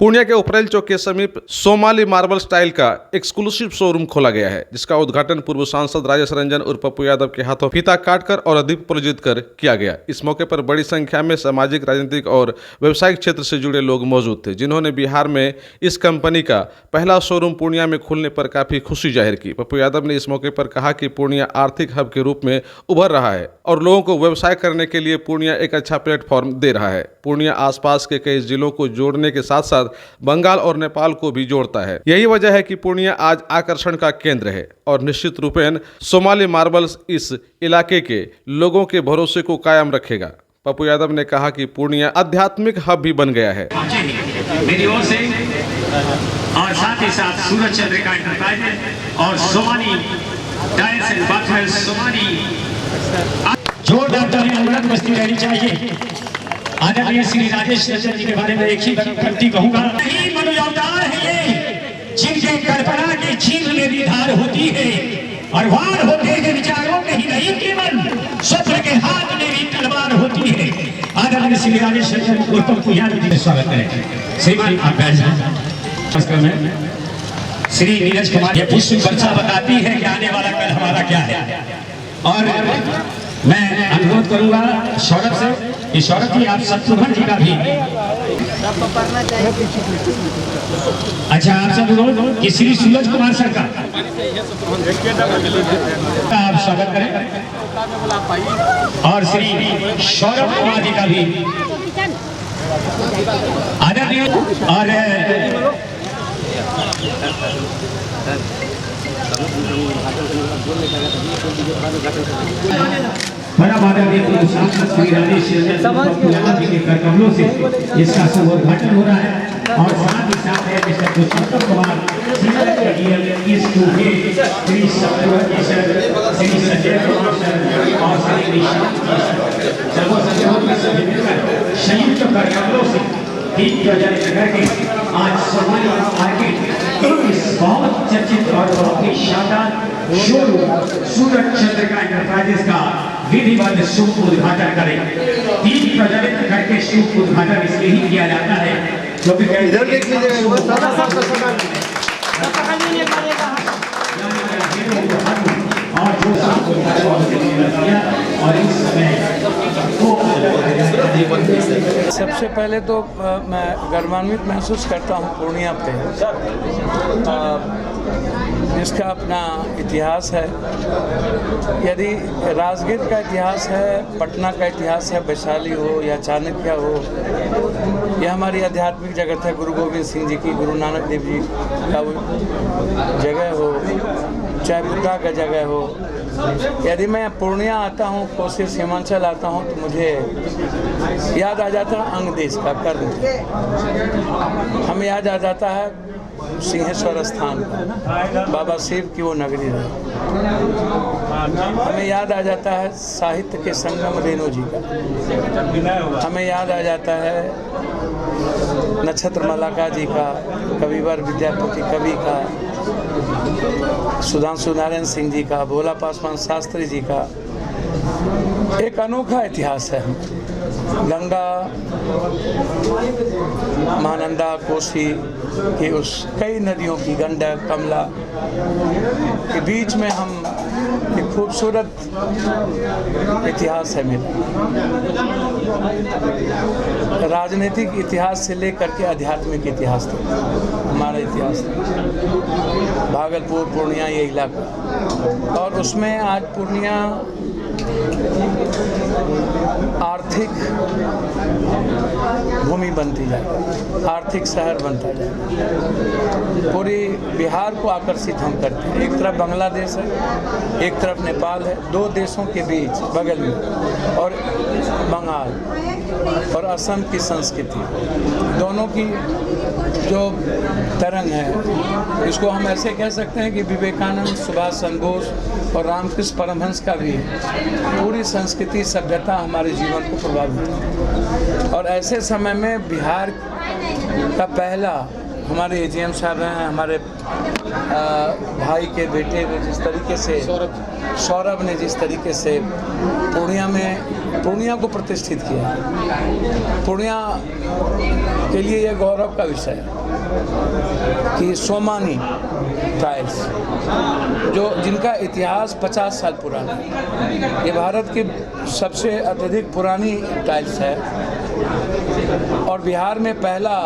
पूर्णिया के उपरेल चौक के समीप सोमाली मार्बल स्टाइल का एक्सक्लूसिव शोरूम खोला गया है, जिसका उद्घाटन पूर्व सांसद राजेश रंजन उर्फ पप्पू यादव के हाथों फीता काटकर और दीप प्रज्वलित कर किया गया। इस मौके पर बड़ी संख्या में सामाजिक, राजनीतिक और व्यवसायिक क्षेत्र से जुड़े लोग मौजूद थे, जिन्होंने बिहार में इस कंपनी का पहला शोरूम पूर्णिया में खुलने पर काफी खुशी जाहिर की। पप्पू यादव ने इस मौके पर कहा कि पूर्णिया आर्थिक हब के रूप में उभर रहा है और लोगों को व्यवसाय करने के लिए पूर्णिया एक अच्छा प्लेटफॉर्म दे रहा है। पूर्णिया आसपास के कई जिलों को जोड़ने के साथ साथ बंगाल और नेपाल को भी जोड़ता है। यही वजह है कि पूर्णिया आज आकर्षण का केंद्र है और निश्चित रूपेण सोमाली मार्बल्स इस इलाके के लोगों के भरोसे को कायम रखेगा। पप्पू यादव ने कहा कि पूर्णिया आध्यात्मिक हब भी बन गया है। मेरी ओर से और साथ ही साथ सूरज चंद्रिका एंटरप्राइजेज और सोमाली टाइल्स एंड बाथवेल्स सोमाली जोरदार तालियां बस्ती रहनी चाहिए। आदरणीय श्री राजेश रंजन जी के बारे में एक ही पंक्ति कहूंगा। नहीं मनोअवतार है ये, जिनके कल्पना की झील में भी धार होती है और वार होते हैं विचारों में ही नहीं, केवल स्वप्न के हाथ में भी तलवार होती है। आदरणीय श्री राजेश रंजन उर्फ पप्पू यादव जी का स्वागत करें। श्रीमान आप श्री नीरज कुमार। ये पुष्प वर्षा बताती है कि आने वाला कल हमारा क्या है। और मैं अनुरोध करूंगा सौरभ से, इस सौरभ जी आप शत्रुघ्न जी का भी अच्छा आप सब अनुरोध कि श्री सूरज कुमार सर का आप स्वागत करें और श्री सौरभ कुमार जी का भी आदरणीय और बड़ा आदरणीय सांसद श्री राजेश रंजन जी के करकमलों से इसका शुभ उद्घाटन हो रहा है और साथ ही साथ है मिस्टर पुरुषोत्तम कुमार श्री संजय कुमार सर और श्री संयुक्त करकमलों से दीप प्रज्वलित करके आज सोमाली मार्केट इस बहुत चर्चित और बहुत ही शानदार शोरूम सूरज चंद्रिका एंटरप्राइजेज का विधिवत शुभ उद्घाटन करें। दीप प्रज्वलित करके शुभ उद्घाटन इसलिए ही किया जाता है क्योंकि इधर देख लीजिएगा और इस समय सबसे पहले तो मैं गर्वान्वित महसूस करता हूँ पूर्णिया पे, जिसका अपना इतिहास है। यदि राजगीर का इतिहास है, पटना का इतिहास है, वैशाली हो या चाणक्य हो, यह हमारी आध्यात्मिक जगत है। गुरु गोविंद सिंह जी की, गुरु नानक देव जी का जगह हो, चाहे बुद्धा का जगह हो। यदि मैं पूर्णिया आता हूँ, कोसी सीमांचल आता हूँ, तो मुझे याद आ जाता है अंग देश का कर्ण, हमें याद आ जाता है सिंहेश्वर स्थान का, बाबा शिव की वो नगरी रही। हमें याद आ जाता है साहित्य के संगम रेणु जी का, हमें याद आ जाता है नक्षत्र मलाका जी का, कविवर विद्यापति कवि का, सुधांशु नारायण सिंह जी का, भोला पासवान शास्त्री जी का। एक अनोखा इतिहास है। गंगा, महानंदा, कोसी की उस कई नदियों की, गंडक, कमला के बीच में हम एक खूबसूरत इतिहास है मेरा। राजनीतिक इतिहास से लेकर के आध्यात्मिक इतिहास तक हमारा इतिहास है। भागलपुर, पूर्णिया ये इलाका, और उसमें आज पूर्णिया आर्थिक भूमि बनती जाए, आर्थिक शहर बनता जाए। पूरी बिहार को आकर्षित हम करते हैं। एक तरफ बांग्लादेश है, एक तरफ नेपाल है, दो देशों के बीच बगल में, और बंगाल और असम की संस्कृति, दोनों की जो तरंग है, इसको हम ऐसे कह सकते हैं कि विवेकानंद, सुभाष चंद्र बोस और रामकृष्ण परमहंस का भी पूरी संस्कृति, सभ्यता हमारे जीवन को प्रभावित है। और ऐसे समय में बिहार का पहला हमारे एजीएम साहब हैं, हमारे भाई के बेटे ने जिस तरीके से, सौरभ ने जिस तरीके से पूर्णिया में पूर्णिया को प्रतिष्ठित किया है। पूर्णिया के लिए यह गौरव का विषय है कि सोमानी टाइल्स जिनका इतिहास 50 साल पुराना है, ये भारत की सबसे अत्यधिक पुरानी टाइल्स है और बिहार में पहला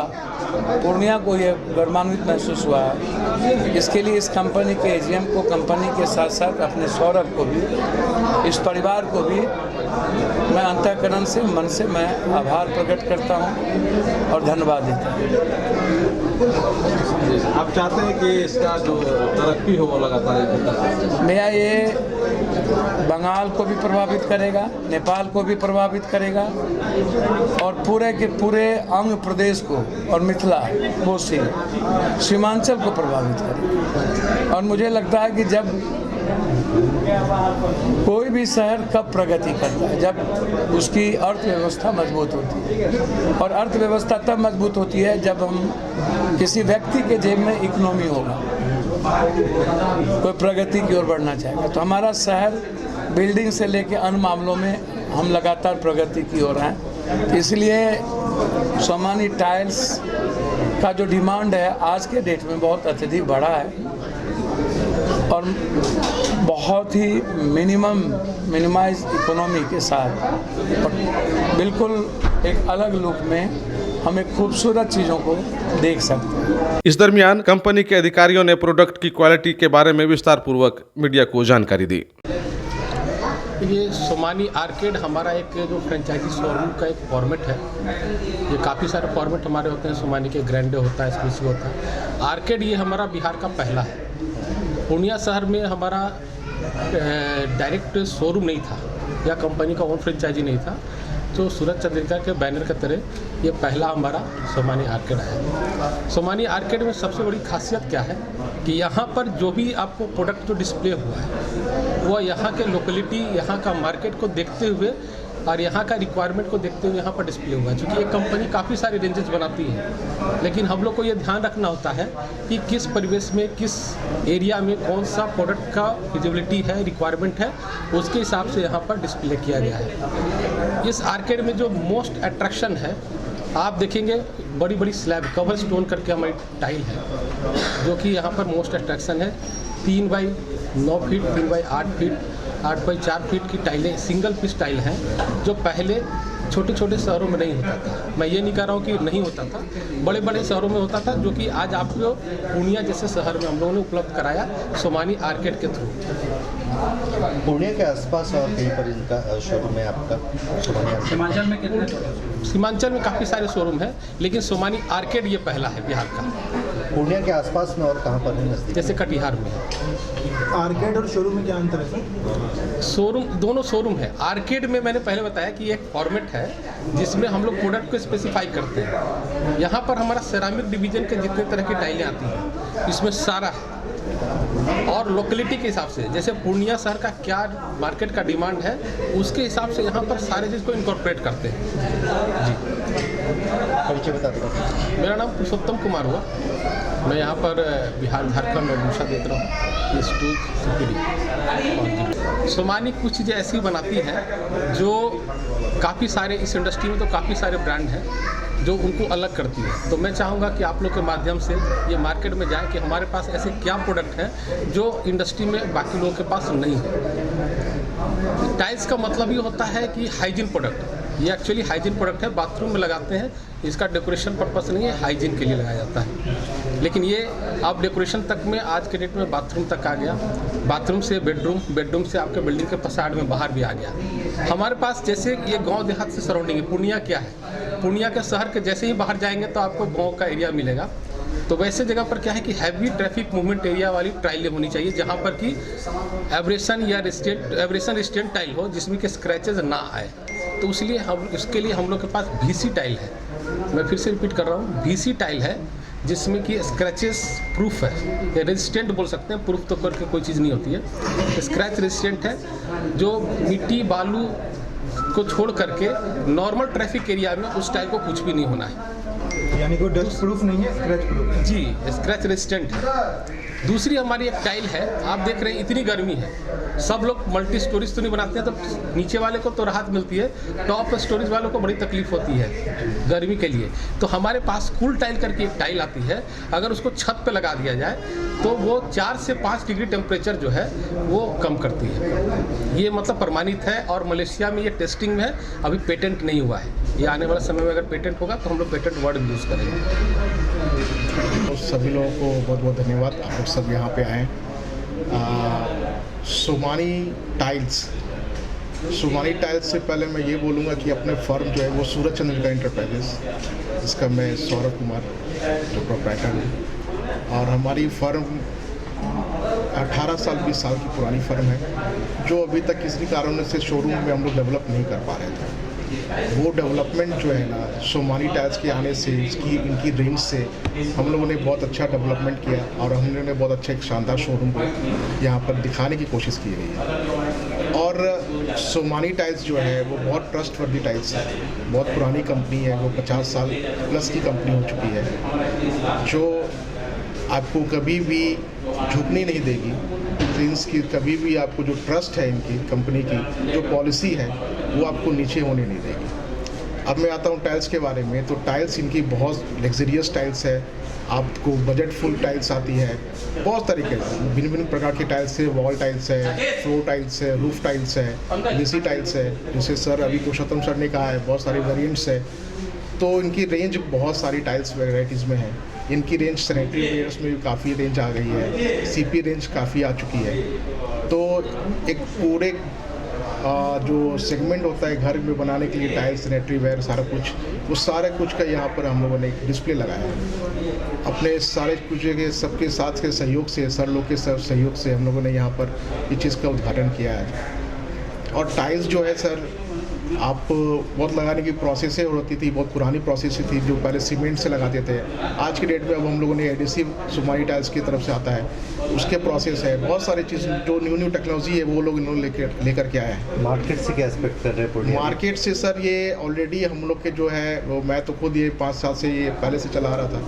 पूर्णिया को ये गर्वान्वित महसूस हुआ है। इसके लिए इस कंपनी के एजीएम को, कंपनी के साथ साथ अपने सौरभ को भी, इस परिवार को भी मैं अंतःकरण से, मन से मैं आभार प्रकट करता हूँ और धन्यवाद देता हूँ। आप चाहते हैं कि इसका जो तरक्की हो वो लगातार? मेरा ये बंगाल को भी प्रभावित करेगा, नेपाल को भी प्रभावित करेगा और पूरे के पूरे अंग प्रदेश को और मिथिला, कोसी, सीमांचल को प्रभावित करेगा। और मुझे लगता है कि जब कोई भी शहर कब प्रगति करता है, जब उसकी अर्थव्यवस्था मजबूत होती है, और अर्थव्यवस्था तब मजबूत होती है जब हम किसी व्यक्ति के जेब में इकोनॉमी होगा, कोई प्रगति की ओर बढ़ना चाहेगा। तो हमारा शहर बिल्डिंग से लेकर अन्य मामलों में हम लगातार प्रगति की ओर हैं। इसलिए सोमानी टाइल्स का जो डिमांड है आज के डेट में बहुत अत्यधिक बढ़ा है और बहुत ही मिनिमाइज इकोनॉमी के साथ और बिल्कुल एक अलग लुक में हम एक खूबसूरत चीज़ों को देख सकते हैं। इस दरमियान कंपनी के अधिकारियों ने प्रोडक्ट की क्वालिटी के बारे में विस्तार पूर्वक मीडिया को जानकारी दी। ये सोमानी आर्केड हमारा एक जो फ्रेंचाइजी शोरूम का एक फॉर्मेट है। ये काफ़ी सारे फॉर्मेट हमारे होते हैं। सोमानी के ग्रैंडे होता है, एक्सक्लूसिव होता है। आर्केड ये हमारा बिहार का पहला है। पूर्णिया शहर में हमारा डायरेक्ट शोरूम नहीं था या कंपनी का ओन फ्रेंचाइजी नहीं था, तो सूरज चंद्रिका के बैनर के तरह ये पहला हमारा सोमानी आर्केड है। सोमानी आर्केड में सबसे बड़ी खासियत क्या है कि यहाँ पर जो भी आपको प्रोडक्ट जो डिस्प्ले हुआ है वो यहाँ के लोकेलिटी, यहाँ का मार्केट को देखते हुए और यहाँ का रिक्वायरमेंट को देखते हुए यहाँ पर डिस्प्ले हुआ है। क्योंकि ये कंपनी काफ़ी सारी रेंजेस बनाती है, लेकिन हम लोग को ये ध्यान रखना होता है कि किस परिवेश में, किस एरिया में कौन सा प्रोडक्ट का फिजिबिलिटी है, रिक्वायरमेंट है, उसके हिसाब से यहाँ पर डिस्प्ले किया गया है। इस आर्केड में जो मोस्ट अट्रैक्शन है, आप देखेंगे बड़ी बड़ी स्लैब कवर स्टोन करके हमारी टाइल है, जो कि यहाँ पर मोस्ट अट्रैक्शन है। 3 by 9 feet, 3 by 8 feet, 8 by 4 feet की टाइलें सिंगल पीस टाइल हैं, जो पहले छोटे छोटे शहरों में नहीं होता था। मैं ये नहीं कह रहा हूँ कि नहीं होता था, बड़े बड़े शहरों में होता था, जो कि आज आपको पूर्णिया जैसे शहर में हम लोगों ने उपलब्ध कराया सोमानी आर्केड के थ्रू। पुणे के आसपास और कहीं पर इनका शोरूम है आपका? सीमांचल में कितने? सीमांचल में काफ़ी सारे शोरूम हैं, लेकिन सोमानी आर्केड ये पहला है बिहार का। पूर्णिया के आसपास में और कहाँ पर है नज़दीक? जैसे कटिहार में है। आर्केड और शोरूम में क्या अंतर है? शोरूम, दोनों शोरूम है। आर्केड में मैंने पहले बताया कि एक फॉर्मेट है जिसमें हम लोग प्रोडक्ट को स्पेसिफाई करते हैं। यहाँ पर हमारा सेरामिक डिवीजन के जितने तरह की टाइलें आती हैं, इसमें सारा और लोकेलिटी के हिसाब से, जैसे पूर्णिया शहर का क्या मार्केट का डिमांड है, उसके हिसाब से यहाँ पर सारे चीज़ को इंकॉर्पोरेट करते हैं। जी, परिचय बता दो। मेरा नाम पुरुषोत्तम कुमार हुआ। मैं यहाँ पर बिहार झारखंड में भूषा देता हूँ, और सोमानी कुछ चीज़ें ऐसी बनाती हैं जो काफ़ी सारे इस इंडस्ट्री में तो काफ़ी सारे ब्रांड हैं जो उनको अलग करती है। तो मैं चाहूँगा कि आप लोग के माध्यम से ये मार्केट में जाए कि हमारे पास ऐसे क्या प्रोडक्ट हैं जो इंडस्ट्री में बाकी लोगों के पास नहीं है। टाइल्स का मतलब ये होता है कि हाइजीन प्रोडक्ट, ये एक्चुअली हाइजीन प्रोडक्ट है, बाथरूम में लगाते हैं, इसका डेकोरेशन पर्पस नहीं है, हाइजीन के लिए लगाया जाता है। लेकिन ये अब डेकोरेशन तक में आज के डेट में बाथरूम तक आ गया, बाथरूम से बेडरूम, बेडरूम से आपके बिल्डिंग के फसाड में बाहर भी आ गया। हमारे पास जैसे ये गांव देहात से सराउंडिंग है, पूर्णिया क्या है, पूर्णिया के शहर के जैसे ही बाहर जाएंगे तो आपको गाँव का एरिया मिलेगा। तो वैसे जगह पर क्या है कि हैवी ट्रैफिक मूवमेंट एरिया वाली टाइलें होनी चाहिए, जहाँ पर कि एब्रेशन या रेजिस्टेंट टाइल हो, जिसमें कि स्क्रैचेज ना आए। तो इसलिए इसके लिए हम लोग के पास VC टाइल है। मैं फिर से रिपीट कर रहा हूँ, VC टाइल है जिसमें कि स्क्रैचेस प्रूफ है, या रेजिस्टेंट बोल सकते हैं, प्रूफ तो करके कोई चीज़ नहीं होती है। स्क्रैच रेजिस्टेंट है, जो मिट्टी बालू को छोड़ करके नॉर्मल ट्रैफिक एरिया में उस टाइल को कुछ भी नहीं होना है। यानी कोई डस्ट प्रूफ नहीं है, स्क्रैच प्रूफ है। जी, स्क्रैच रेजिस्टेंट है। दूसरी हमारी एक टाइल है, आप देख रहे हैं इतनी गर्मी है, सब लोग मल्टी स्टोरीज तो नहीं बनाते हैं, तो नीचे वाले को तो राहत मिलती है, टॉप स्टोरीज वालों को बड़ी तकलीफ होती है गर्मी के लिए। तो हमारे पास कूल टाइल करके एक टाइल आती है, अगर उसको छत पे लगा दिया जाए तो वो 4 से 5 डिग्री टेम्परेचर जो है वो कम करती है। ये मतलब प्रमाणित है और मलेशिया में ये टेस्टिंग में है, अभी पेटेंट नहीं हुआ है। ये आने वाले समय में अगर पेटेंट होगा तो हम लोग पेटेंट वर्ड यूज़ करेंगे। तो सभी लोगों को बहुत बहुत धन्यवाद, आप लोग सब यहाँ पे आए। सोमानी टाइल्स से पहले मैं ये बोलूँगा कि अपने फर्म जो है वो सूरज चंद्रिका एंटरप्राइजेस, जिसका मैं सौरभ कुमार जो प्रोप्राइटर हूँ, और हमारी फर्म 18 साल 20 साल की पुरानी फर्म है, जो अभी तक किसी कारण से शोरूम में हम लोग डेवलप नहीं कर पा रहे थे। वो डेवलपमेंट जो है ना, सोमानी टाइल्स के आने से, इनकी रेंज से हम लोगों ने बहुत अच्छा डेवलपमेंट किया और हम लोगों ने बहुत अच्छा एक शानदार शोरूम को यहाँ पर दिखाने की कोशिश की गई है। और सोमानी टाइल्स जो है वो बहुत ट्रस्टवर्दी टाइल्स है, बहुत पुरानी कंपनी है, वो 50 साल प्लस की कंपनी हो चुकी है, जो आपको कभी भी झुकने नहीं देगी। मीन्स की कभी भी आपको जो ट्रस्ट है इनकी कंपनी की जो पॉलिसी है वो आपको नीचे होने नहीं देगी। अब मैं आता हूँ टाइल्स के बारे में। तो टाइल्स इनकी बहुत लग्जरियस टाइल्स है, आपको बजट फुल टाइल्स आती है, बहुत तरीके से भिन्न भिन्न प्रकार की टाइल्स है, वॉल टाइल्स है, फ्लोर टाइल्स है, रूफ टाइल्स है, बीसी टाइल्स है, जैसे सर अभी पुरुषोत्तम सर ने कहा है बहुत सारे वेरिएंट्स है। तो इनकी रेंज बहुत सारी टाइल्स वैराइटीज़ में है। इनकी रेंज सैनिटरी वेयर्स में भी काफ़ी रेंज आ गई है, सीपी रेंज काफ़ी आ चुकी है। तो एक पूरे जो सेगमेंट होता है घर में बनाने के लिए टाइल्स, सैनिटरी वेयर, सारा कुछ, वो सारे कुछ का यहाँ पर हम लोगों ने एक डिस्प्ले लगाया है। अपने सारे कुछ के सबके साथ के सहयोग से, सर लोग के सहयोग से हम लोगों ने यहाँ पर इस चीज़ का उद्घाटन किया है। और टाइल्स जो है सर, आप बहुत लगाने की प्रोसेस होती थी, बहुत पुरानी प्रोसेस थी, जो पहले सीमेंट से लगाते थे। आज के डेट में अब हम लोगों ने एडिसिव सोमानी टाइल्स की तरफ से आता है, उसके प्रोसेस है, बहुत सारी चीज़ जो न्यू टेक्नोलॉजी है वो लोग इन्होंने लेकर के आए हैं। मार्केट से क्या एक्सपेक्ट कर रहे हैं? मार्केट से सर ये ऑलरेडी हम लोग के जो है वो, मैं तो खुद ये 5 साल से ये पहले से चला रहा था।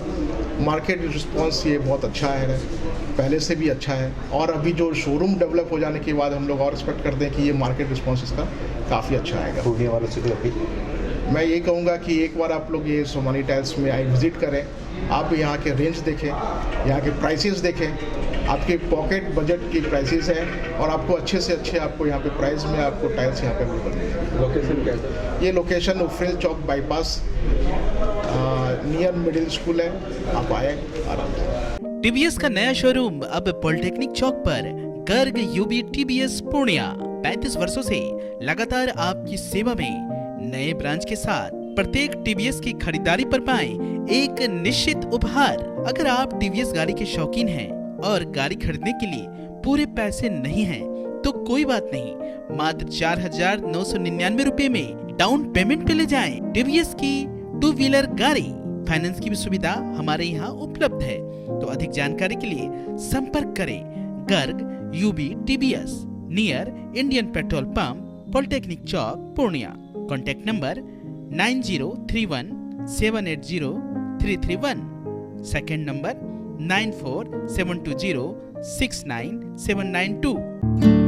मार्केट रिस्पॉन्स ये बहुत अच्छा है, पहले से भी अच्छा है। और अभी जो शोरूम डेवलप हो जाने के बाद हम लोग और एक्सपेक्ट करते हैं कि ये मार्केट रिस्पॉन्स इसका काफ़ी अच्छा आएगा। पूर्णिया वालों से मैं ये कहूँगा कि एक बार आप लोग ये सोमानी टाइल्स में आए, विज़िट करें, आप यहाँ के रेंज देखें, यहाँ के प्राइसेस देखें, आपके पॉकेट बजट की प्राइसेस हैं, और आपको अच्छे से अच्छे आपको यहाँ पे प्राइस में आपको टाइल्स यहाँ पे अवेलेबल मिलेंगे। लोकेशन क्या है? ये लोकेशन उफ्रेल चौक बाईपास नियर मिडिल स्कूल है, आप आए आराम से। टीवीएस का नया शोरूम अब पॉलिटेक्निक चौक पर, गर्ग यूबी टीवीएस पूर्णिया 35 वर्षों से लगातार आपकी सेवा में। नए ब्रांच के साथ प्रत्येक टीवीएस की खरीदारी पर पाएं एक निश्चित उपहार। अगर आप टीवीएस गाड़ी के शौकीन हैं और गाड़ी खरीदने के लिए पूरे पैसे नहीं हैं, तो कोई बात नहीं, मात्र 4,999 रुपए में डाउन पेमेंट पे ले जाएं टीवीएस की 2 व्हीलर गाड़ी। फाइनेंस की भी सुविधा हमारे यहाँ उपलब्ध है। तो अधिक जानकारी के लिए संपर्क करें Garg UB TVS, near Indian petrol pump, polytechnic chowk, Purnia. Contact number 9031 780 331, second number 94 720 69792।